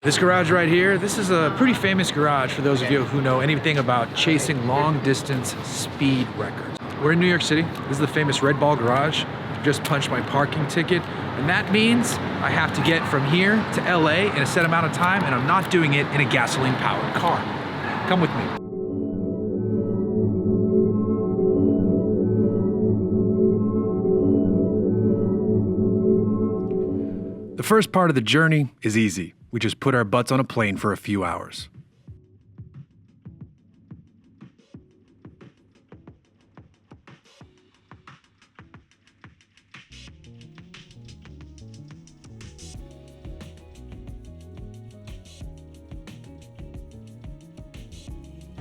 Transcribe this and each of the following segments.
This garage right here, this is a pretty famous garage for those of you who know anything about chasing long distance speed records. We're in New York City. This is the famous Red Ball garage. Just punched my parking ticket, and that means I have to get from here to LA in a set amount of time, and I'm not doing it in a gasoline powered car. Come with me. The first part of the journey is easy. We just put our butts on a plane for a few hours.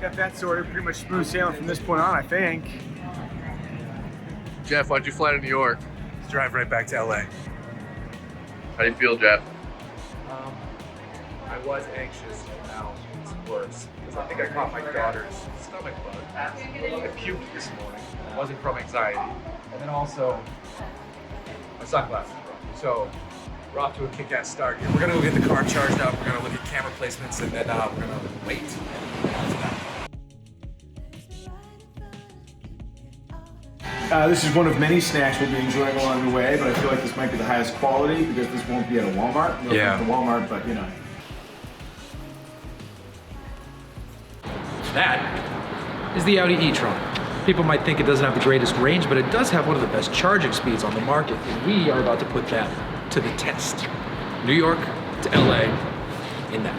Got that sorted, pretty much smooth sailing from this point on, I think. Jeff, why'd you fly to New York? Let's drive right back to LA. How do you feel, Jeff? I was anxious, and now it's worse. Because I think I caught my daughter's stomach bug. I puked this morning. It wasn't from anxiety. And then also, my sunglasses broke. So, we're off to a kick-ass start here. We're gonna go get the car charged up, we're gonna look at camera placements, and then we're gonna wait. This is one of many snacks we'll be enjoying along the way, but I feel like this might be the highest quality because this won't be at a Walmart. No Yeah. offense to Walmart, but you know. That is the Audi E-Tron. People might think it doesn't have the greatest range, but it does have one of the best charging speeds on the market, and we are about to put that to the test. New York to LA in that.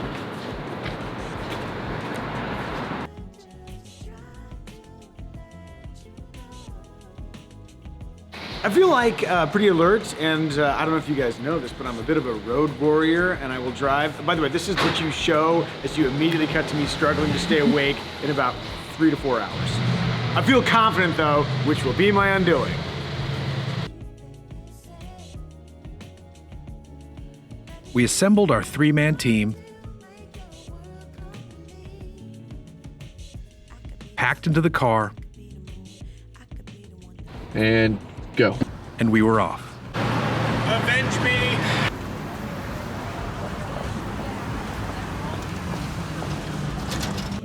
I feel like pretty alert, and I don't know if you guys know this, but I'm a bit of a road warrior, and I will drive. By the way, this is what you show as you immediately cut to me struggling to stay awake in about 3 to 4 hours. I feel confident though, which will be my undoing. We assembled our 3-man team, packed into the car, And go. and we were off. Avenge me!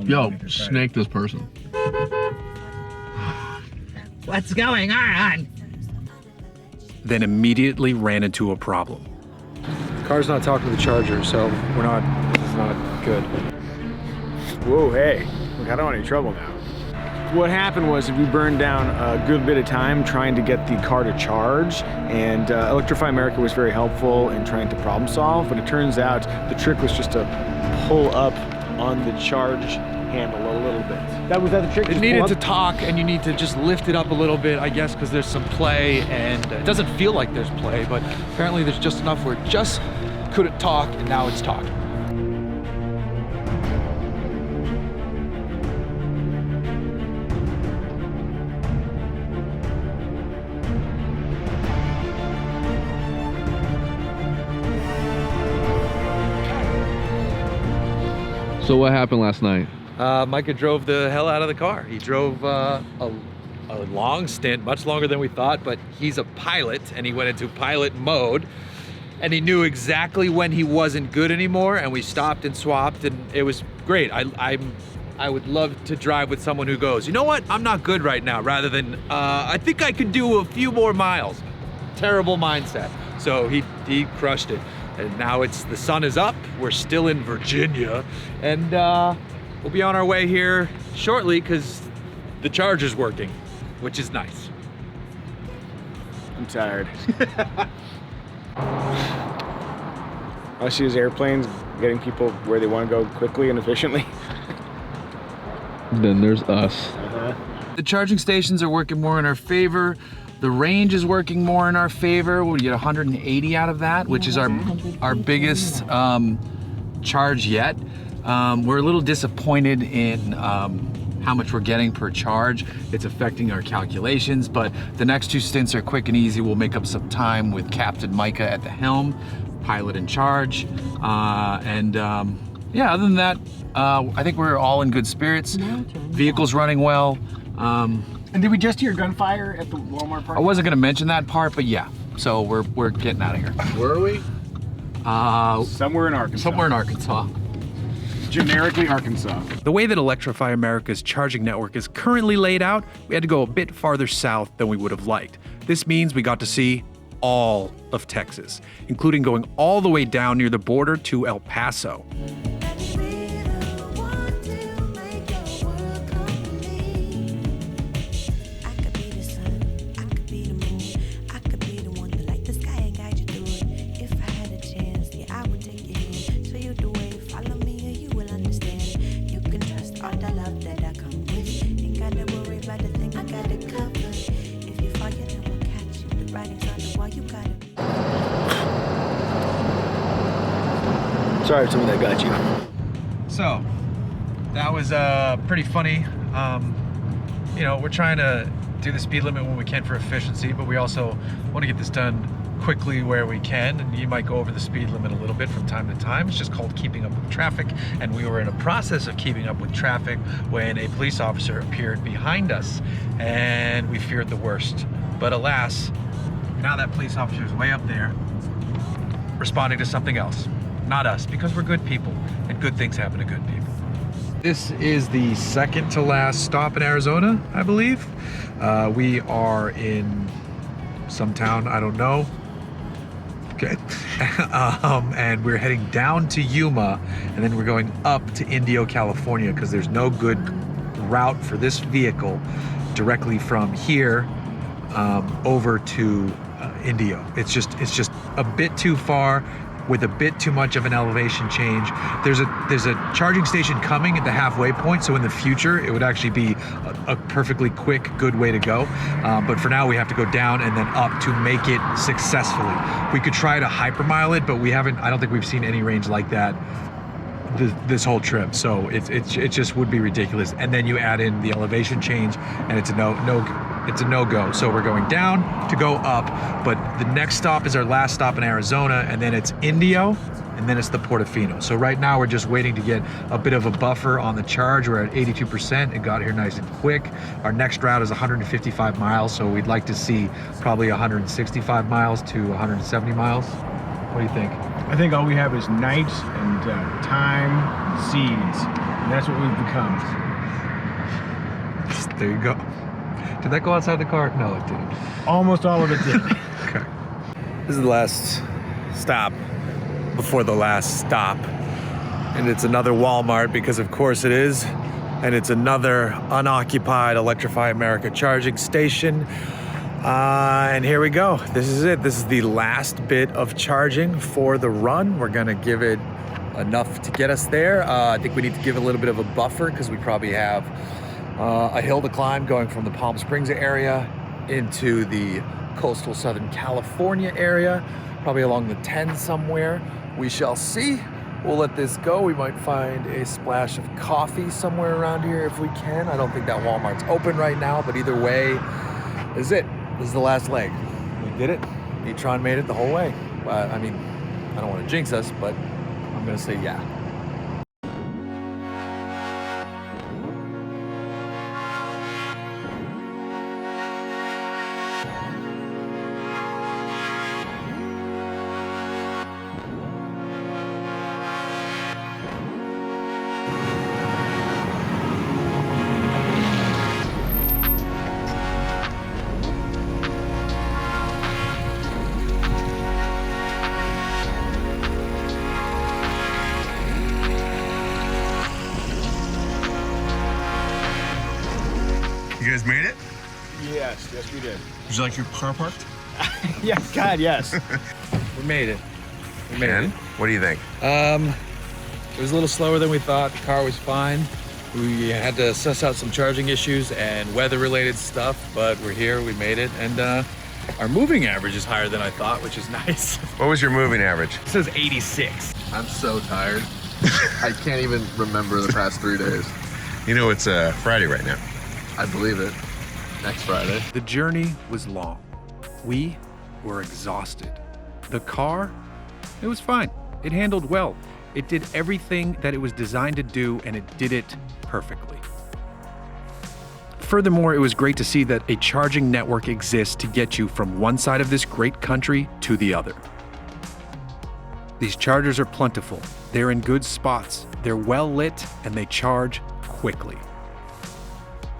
Yo, snake this person. What's going on? Then immediately ran into a problem. The car's not talking to the charger, so this is not good. Whoa, hey, look, I don't want any trouble now. What happened was we burned down a good bit of time trying to get the car to charge, and Electrify America was very helpful in trying to problem solve, but it turns out the trick was just to pull up on the charge handle a little bit. Was that the trick? It needed to talk, and you need to just lift it up a little bit, I guess, because there's some play, and it doesn't feel like there's play, but apparently there's just enough where it just couldn't talk, and now it's talking. So what happened last night? Micah drove the hell out of the car. He drove a long stint, much longer than we thought, but he's a pilot, and he went into pilot mode, and he knew exactly when he wasn't good anymore, and we stopped and swapped, and it was great. I would love to drive with someone who goes, you know what, I'm not good right now, rather than, I think I could do a few more miles. Terrible mindset. So he crushed it. And now the sun is up, we're still in Virginia, and we'll be on our way here shortly because the charger's working, which is nice. I'm tired. All I see is airplanes getting people where they want to go quickly and efficiently. Then there's us. The charging stations are working more in our favor. The range is working more in our favor. We'll get 180 out of that, which is our biggest charge yet. We're a little disappointed in how much we're getting per charge. It's affecting our calculations, but the next 2 stints are quick and easy. We'll make up some time with Captain Micah at the helm, pilot in charge. Yeah, other than that, I think we're all in good spirits. Vehicle's running well. And did we just hear gunfire at the Walmart park? I wasn't gonna mention that part, but yeah. So we're getting out of here. Where are we? Somewhere in Arkansas. Somewhere in Arkansas. Generically Arkansas. The way that Electrify America's charging network is currently laid out, we had to go a bit farther south than we would have liked. This means we got to see all of Texas, including going all the way down near the border to El Paso. Sorry if someone that got you. So, that was pretty funny. You know, we're trying to do the speed limit when we can for efficiency, but we also want to get this done quickly where we can, and you might go over the speed limit a little bit from time to time. It's just called keeping up with traffic, and we were in a process of keeping up with traffic when a police officer appeared behind us, and we feared the worst. But alas, now that police officer is way up there, responding to something else. Not us, because we're good people, and good things happen to good people. This is the second to last stop in Arizona, I believe. We are in some town, I don't know. Okay. And we're heading down to Yuma, and then we're going up to Indio, California, because there's no good route for this vehicle directly from here over to Indio. It's just a bit too far, with a bit too much of an elevation change. There's a charging station coming at the halfway point, so in the future it would actually be a perfectly quick, good way to go. But for now we have to go down and then up to make it successfully. We could try to hypermile it, but I don't think we've seen any range like that this whole trip. So it just would be ridiculous. And then you add in the elevation change, and it's a no-go. So we're going down to go up, but the next stop is our last stop in Arizona, and then it's Indio, and then it's the Portofino. So right now we're just waiting to get a bit of a buffer on the charge. We're at 82%. It got here nice and quick. Our next route is 155 miles, so we'd like to see probably 165 miles to 170 miles. What do you think? I think all we have is night and time and seeds. And that's what we've become. There you go. Did that go outside the car? No, it didn't. Almost all of it did. Okay. This is the last stop before the last stop. And it's another Walmart, because of course it is. And it's another unoccupied Electrify America charging station. And here we go. This is it. This is the last bit of charging for the run. We're gonna give it enough to get us there. I think we need to give a little bit of a buffer, because we probably have a hill to climb going from the Palm Springs area into the coastal Southern California area, probably along the 10 somewhere. We shall see. We'll let this go. We might find a splash of coffee somewhere around here if we can. I don't think that Walmart's open right now, but either way, this is it. This is the last leg. We did it. E-Tron made it the whole way. I mean, I don't want to jinx us, but I'm gonna say yeah. You guys made it? Yes, we did. Would you like your car parked? Yes, God, yes. We made it. We made And it. what do you think? It was a little slower than we thought. The car was fine. We had to suss out some charging issues and weather-related stuff, but we're here, we made it, and our moving average is higher than I thought, which is nice. What was your moving average? It says 86. I'm so tired. I can't even remember the past 3 days. You know it's Friday right now. I believe it. Next Friday. The journey was long. We were exhausted. The car, it was fine. It handled well. It did everything that it was designed to do, and it did it perfectly. Furthermore, it was great to see that a charging network exists to get you from one side of this great country to the other. These chargers are plentiful, they're in good spots, they're well lit, and they charge quickly.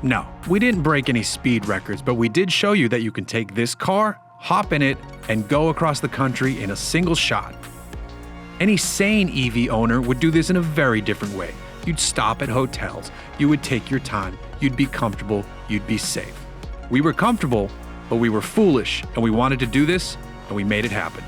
No, we didn't break any speed records, but we did show you that you can take this car, hop in it, and go across the country in a single shot. Any sane EV owner would do this in a very different way. You'd stop at hotels, you would take your time, you'd be comfortable, you'd be safe. We were comfortable, but we were foolish, and we wanted to do this, and we made it happen.